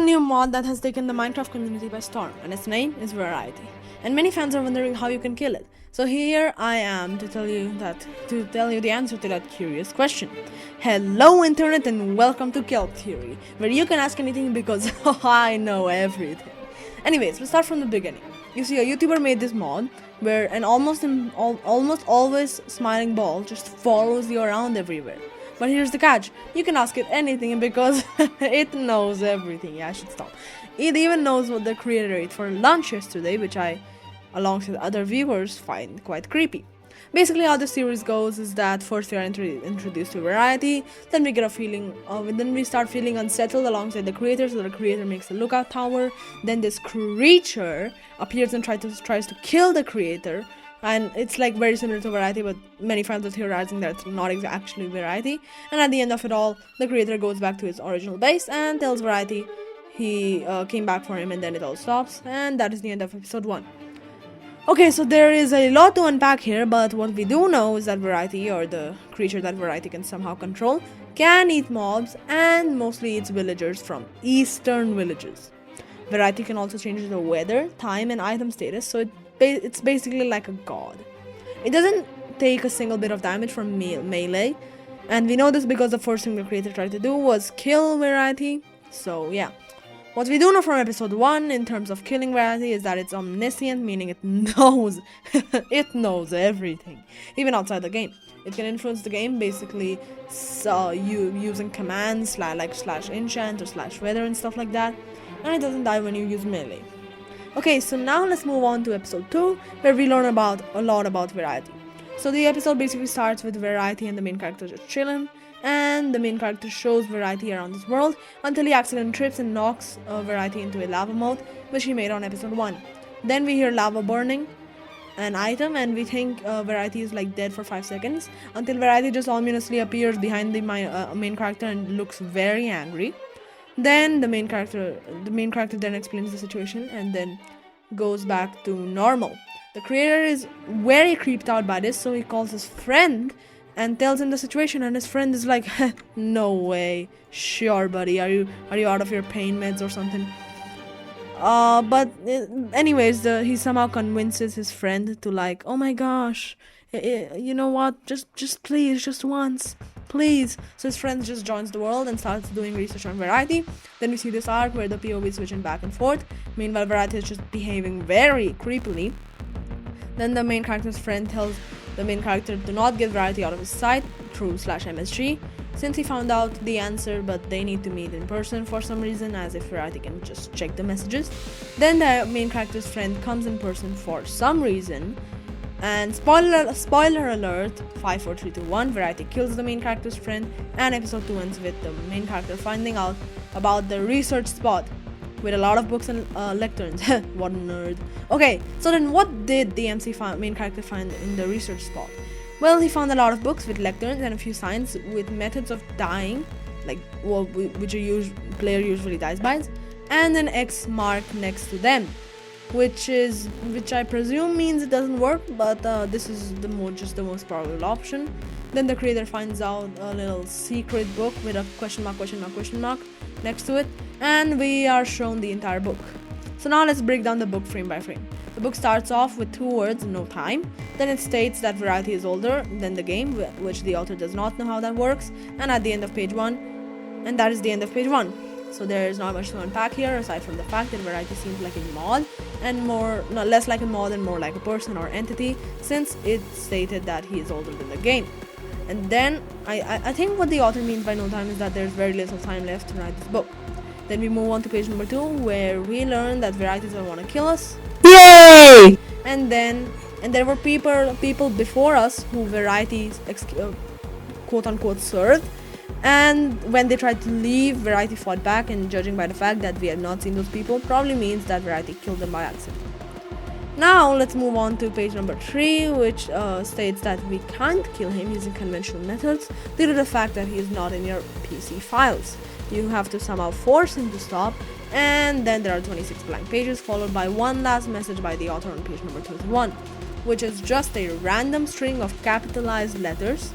new mod that has taken the Minecraft community by storm, and its name is Verity. And many fans are wondering how you can kill it. So here I am to tell you the answer to that curious question. Hello internet and welcome to Kelp Theory, where you can ask anything because I know everything. Anyways, we'll start from the beginning. You see, a YouTuber made this mod where an almost always smiling ball just follows you around everywhere. But here's the catch, you can ask it anything because it knows everything. Yeah, I should stop. It even knows what the creator ate for lunch yesterday, which I, alongside other viewers, find quite creepy. Basically, how the series goes is that first we are introduced to Verity, then we start feeling unsettled alongside the creator, so the creator makes a lookout tower, then this creature appears and tries to kill the creator, and it's like very similar to Verity, but many fans are theorizing that it's not actually Verity, and at the end of it all, the creator goes back to his original base and tells Verity he came back for him, and then it all stops, and that is the end of episode 1. Okay, so there is a lot to unpack here, but what we do know is that Verity, or the creature that Verity can somehow control, can eat mobs and mostly eats villagers from eastern villages. Verity can also change the weather, time, and item status, so it's basically like a god. It doesn't take a single bit of damage from melee, and we know this because the first thing the creator tried to do was kill Verity, so yeah. What we do know from episode 1 in terms of killing Verity is that it's omniscient, meaning it knows it knows everything, even outside the game. It can influence the game basically using commands like /enchant or /weather and stuff like that, and it doesn't die when you use melee. Okay, so now let's move on to episode 2, where we learn a lot about Verity. So the episode basically starts with Verity and the main character just chilling, and the main character shows Verity around this world until he accidentally trips and knocks Verity into a lava moat, which he made on episode 1. Then we hear lava burning an item, and we think Verity is like dead for 5 seconds, until Verity just ominously appears behind the main character and looks very angry. Then the main character then explains the situation and then goes back to normal. The creator is very creeped out by this, so he calls his friend and tells him the situation, and his friend is like, no way, sure buddy, are you out of your pain meds or something? Anyways, he somehow convinces his friend to like, oh my gosh, you know what, just please, just once, please. So his friend just joins the world and starts doing research on Verity. Then we see this arc where the POV is switching back and forth. Meanwhile, Verity is just behaving very creepily. Then the main character's friend tells the main character to not get Verity out of his sight through /MSG, since he found out the answer, but they need to meet in person for some reason, as if Verity can just check the messages. Then the main character's friend comes in person for some reason, and spoiler alert, 5, 4, 3, 2, 1, Verity kills the main character's friend, and episode 2 ends with the main character finding out about the research spot with a lot of books and lecterns. What a nerd. Okay, so then what did the main character find in the research spot? Well, he found a lot of books with lecterns and a few signs with methods of dying, like which a player usually dies by, and an X mark next to them, which I presume means it doesn't work, but this is the most probable option. Then the creator finds out a little secret book with a question mark next to it, and we are shown the entire book. So now let's break down the book frame by frame. The book starts off with 2 words, no time. Then it states that Verity is older than the game, which the author does not know how that works, and at the end of page 1, and that is the end of page 1. So there is not much to unpack here, aside from the fact that Verity seems like a mod, and less like a mod and more like a person or entity, since it stated that he is older than the game. And then I think what the author means by no time is that there's very little time left to write this book. Then we move on to page number 2, where we learn that Verity doesn't want to kill us. Yay! And there were people before us who Verity quote unquote served. And when they tried to leave, Verity fought back, and judging by the fact that we have not seen those people, probably means that Verity killed them by accident. Now let's move on to page number 3, which states that we can't kill him using conventional methods due to the fact that he is not in your PC files. You have to somehow force him to stop, and then there are 26 blank pages followed by one last message by the author on page number 31, which is just a random string of capitalized letters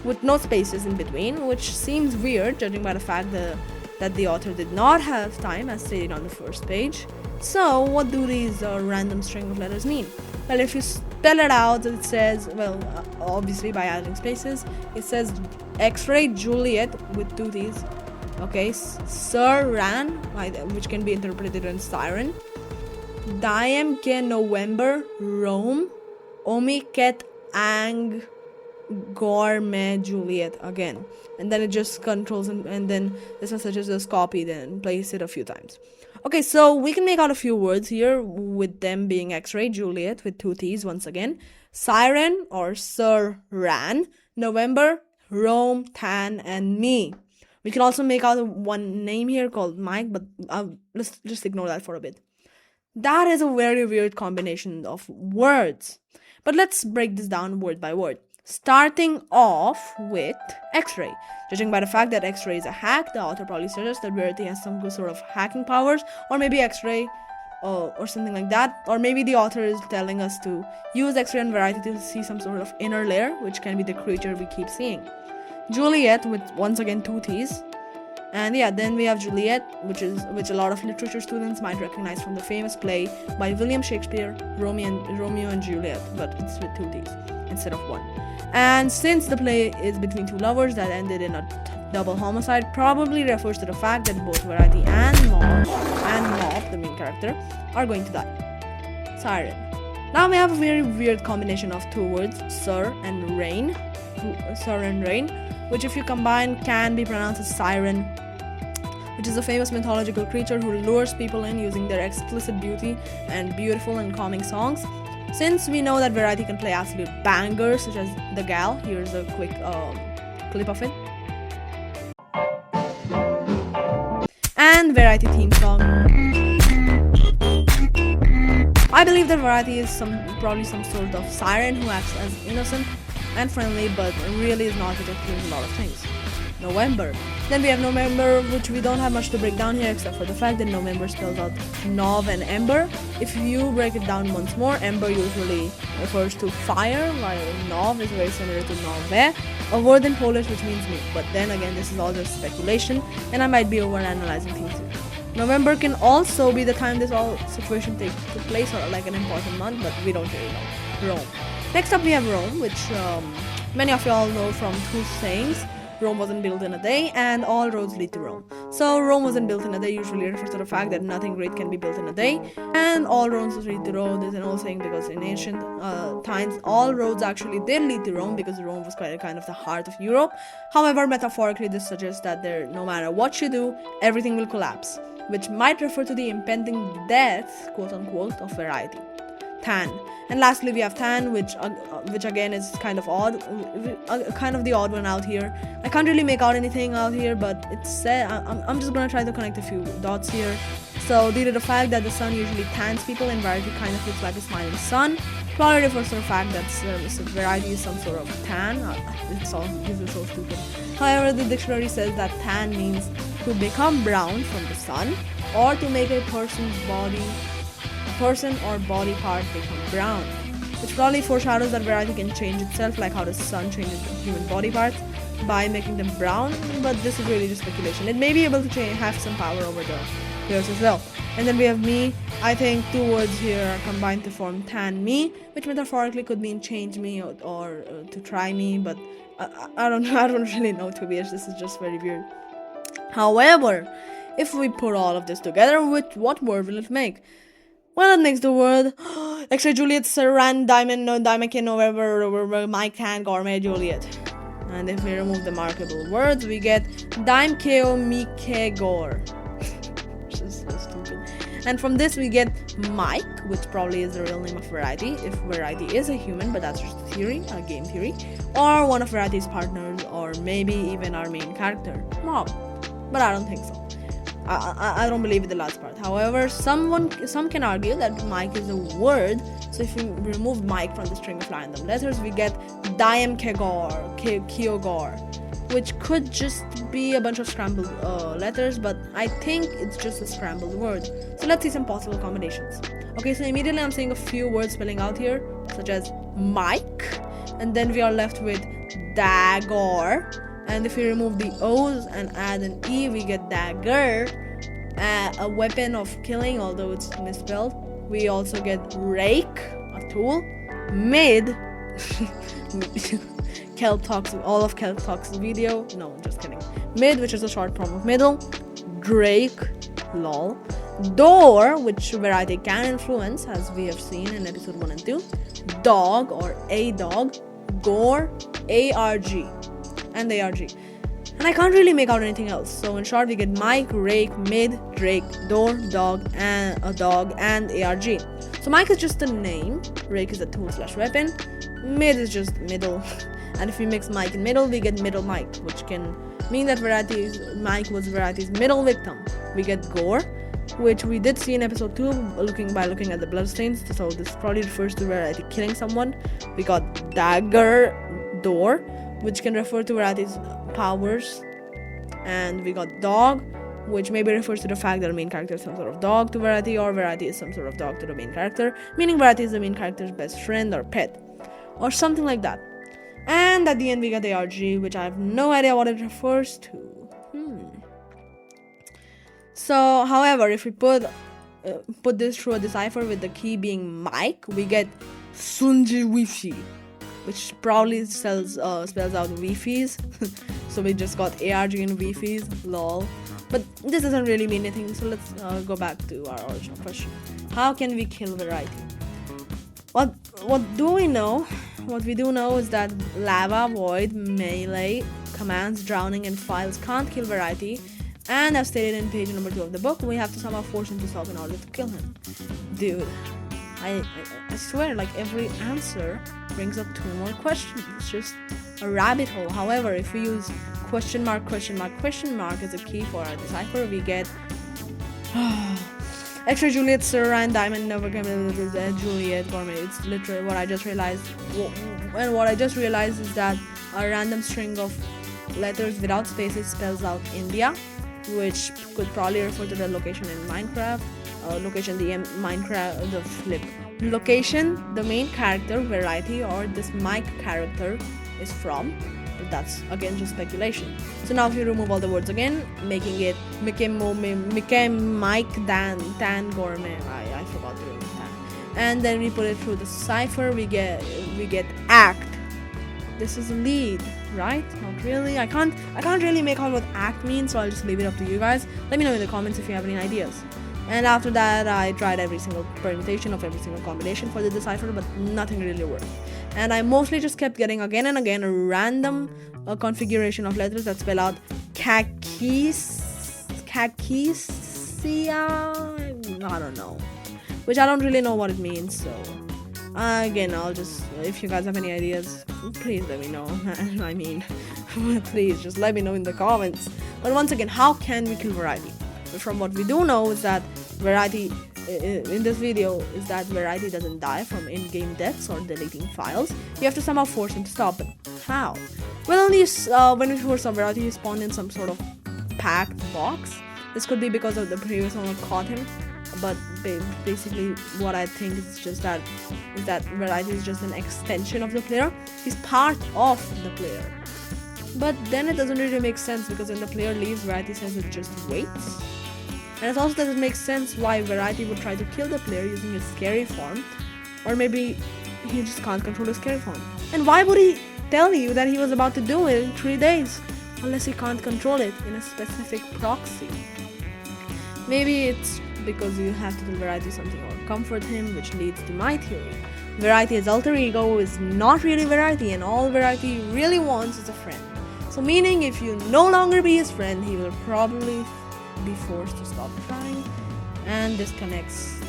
with no spaces in between, which seems weird judging by the fact the that the author did not have time as stated on the first page. So what do these random string of letters mean? Well, if you spell it out, it says, well, obviously by adding spaces, it says X-ray Juliet with 2 T's. Okay, Sir Ran, which can be interpreted as siren. Diem ke November Rome. Omi ket ang Gourmet Juliet again. And then it just controls and then this message is just copy, then place it a few times. Okay, so we can make out a few words here with them being X-ray Juliet with 2 T's once again. Siren or Sir Ran. November, Rome, Tan, and me. We can also make out one name here called Mike, but let's just ignore that for a bit. That is a very weird combination of words. But let's break this down word by word. Starting off with X-ray. Judging by the fact that X-ray is a hack, the author probably suggests that Verity has some good sort of hacking powers, or maybe X-ray or something like that. Or maybe the author is telling us to use X-ray and Verity to see some sort of inner layer, which can be the creature we keep seeing. Juliet with once again 2 T's. And yeah, then we have Juliet, which a lot of literature students might recognize from the famous play by William Shakespeare, Romeo and Juliet, but it's with 2 T's instead of 1. And since the play is between 2 lovers that ended in a double homicide, probably refers to the fact that both Verity and Mob, the main character, are going to die. Siren. Now we have a very weird combination of 2 words, Sir and Rain, which if you combine can be pronounced as siren, which is a famous mythological creature who lures people in using their explicit beauty and beautiful and calming songs. Since we know that Verity can play absolute bangers such as The Gal, here's a quick clip of it. And Verity theme song. I believe that Verity is probably some sort of siren who acts as innocent and friendly, but really is not, which explains a lot of things. November. Then we have November, which we don't have much to break down here except for the fact that November spells out Nov and Ember. If you break it down once more, Ember usually refers to fire, while Nov is very similar to Nove, a word in Polish which means me. But then again, this is all just speculation, and I might be overanalyzing things here. November can also be the time this all situation took place, or like an important month, but we don't really know. Rome. Next up we have Rome, which many of you all know from two sayings. Rome wasn't built in a day, and all roads lead to Rome. So Rome wasn't built in a day usually refers to the fact that nothing great can be built in a day, and all roads lead to Rome is an old saying because in ancient times all roads actually did lead to Rome because Rome was quite a kind of the heart of Europe. However, metaphorically this suggests that no matter what you do, everything will collapse, which might refer to the impending death, quote unquote, of Verity. Tan. And lastly we have Tan, which again is kind of odd, kind of the odd one out here. I can't really make out anything out here, but it's said, I'm just gonna try to connect a few dots here. So due to the fact that the sun usually tans people and Verity kind of looks like a smiling sun, probably refers to the fact that Verity is some sort of tan. This is so stupid. However, the dictionary says that tan means to become brown from the sun, or to make a person or body part become brown, which probably foreshadows that Verity can change itself like how the sun changes human body parts by making them brown, but this is really just speculation. It may be able to have some power over the players as well. And then we have me. I think two words here are combined to form tan me, which metaphorically could mean change me or to try me, but I don't really know, to be honest. This is just very weird. However, if we put all of this together, what word will it make? Well, it makes the word X-ray Juliet, Saran, Diamond, no Diamond, November, Mike, Tan, Gourmet, Juliet. And if we remove the markable words, we get Dime, Keo, Mike, Gore. Which is so stupid. And from this, we get Mike, which probably is the real name of Verity, if Verity is a human, but that's just a theory, a game theory. Or one of Verity's partners, or maybe even our main character, Mob. But I don't think so. I don't believe in the last part. However, some can argue that Mike is a word, so if we remove Mike from the string of random letters, we get Diem Kyogor, which could just be a bunch of scrambled letters, but I think it's just a scrambled word. So let's see some possible combinations. Okay, so immediately I'm seeing a few words spelling out here, such as Mike, and then we are left with Dagor, And if we remove the O's and add an E, we get dagger, a weapon of killing, although it's misspelled. We also get rake, a tool. Mid, Kelp talks, all of Kelp talks video. No, I'm just kidding. Mid, which is a short form of middle. Drake, lol. Door, which Verity can influence, as we have seen in episode 1 and 2. Dog, or a dog. Gore, ARG, and ARG. And I can't really make out anything else. So in short, we get Mike, Rake, Mid, Drake, Door, Dog, and a dog, and ARG. So Mike is just a name. Rake is a tool/weapon. Mid is just middle. And if we mix Mike and middle, we get Middle Mike, which can mean that Mike was Verity's middle victim. We get Gore, which we did see in episode 2 by looking at the bloodstains. So this probably refers to Verity killing someone. We got Dagger, Door, which can refer to Verity's powers. And we got Dog, which maybe refers to the fact that the main character is some sort of dog to Verity, or Verity is some sort of dog to the main character, meaning Verity is the main character's best friend or pet, or something like that. And at the end we got ARG, which I have no idea what it refers to. So, however, if we put this through a decipher with the key being Mike, we get Sunji Wifi, which probably spells out Wi-Fi's. So we just got ARG and Wi-Fi's, lol. But this doesn't really mean anything, so let's go back to our original question. How can we kill Verity? What do we know? What we do know is that lava, void, melee, commands, drowning, and files can't kill Verity. And as stated in page number 2 of the book, we have to somehow force him to stop in order to kill him. Dude, I swear, like every answer brings up 2 more questions. It's just a rabbit hole. However, if we use question mark as a key for our decipher, we get Extra Juliet, Sir, and Diamond never came with Juliet Gourmet. It's literally what I just realized. And what I just realized is that a random string of letters without spaces spells out India, which could probably refer to the location in Minecraft. Location, the main character, Verity, or this Mike character is from. But that's again just speculation. So now if you remove all the words again, making it became Mike Dan Gourmet. I forgot to remove that. And then we put it through the cipher. We get act. This is lead, right? Not really. I can't really make out what act means, so I'll just leave it up to you guys. Let me know in the comments if you have any ideas. And after that, I tried every single permutation of every single combination for the decipher, but nothing really worked. And I mostly just kept getting again and again a random configuration of letters that spell out Kakisia. I don't know. Which I don't really know what it means, so again, I'll just, if you guys have any ideas, please let me know. I mean, please just let me know in the comments. But once again, how can we kill Verity? From what we do know is that Verity, in this video, is that Verity doesn't die from in-game deaths or deleting files. You have to somehow force him to stop it. How? Well, when we first saw Verity, he spawned in some sort of packed box. This could be because of the previous owner caught him. But basically, what I think is that Verity is just an extension of the player. He's part of the player. But then it doesn't really make sense, because when the player leaves, Verity says it just waits. And it also doesn't make sense why Verity would try to kill the player using his scary form. Or maybe he just can't control his scary form. And why would he tell you that he was about to do it in 3 days? Unless he can't control it in a specific proxy. Maybe it's because you have to tell Verity something or comfort him, which leads to my theory. Verity's alter ego is not really Verity, and all Verity really wants is a friend. So meaning, if you no longer be his friend, he will probably be forced to stop trying. And this connects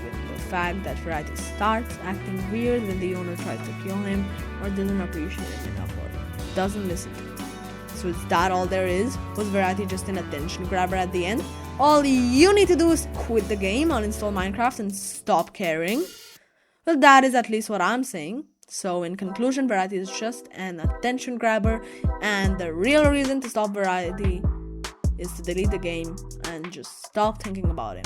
with the fact that Verity starts acting weird when the owner tries to kill him, or doesn't appreciate him enough, or doesn't listen to him. So is that all there is? Was Verity just an attention grabber at the end? All you need to do is quit the game, uninstall Minecraft, and stop caring. Well, that is at least what I'm saying. So in conclusion, Verity is just an attention grabber, and the real reason to stop Verity is to delete the game and just stop thinking about him.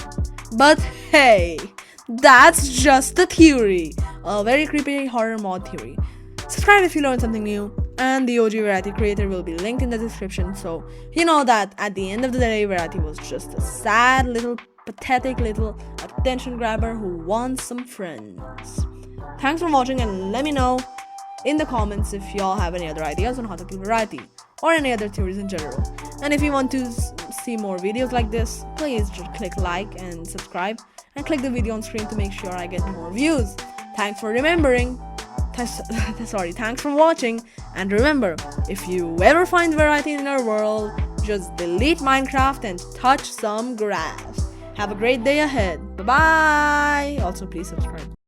But hey, that's just a theory. A very creepy horror mod theory. Subscribe if you learned something new. and the OG Verity creator will be linked in the description, so you know that at the end of the day, Verity was just a sad little, pathetic little attention grabber who wants some friends. Thanks for watching, and let me know in the comments if y'all have any other ideas on how to kill Verity or any other theories in general. And if you want to see more videos like this, please just click like and subscribe and click the video on screen to make sure I get more views. Thanks for thanks for watching, and remember, if you ever find Verity in your world, just delete Minecraft and touch some grass. Have a great day ahead. Bye bye. Also, please subscribe.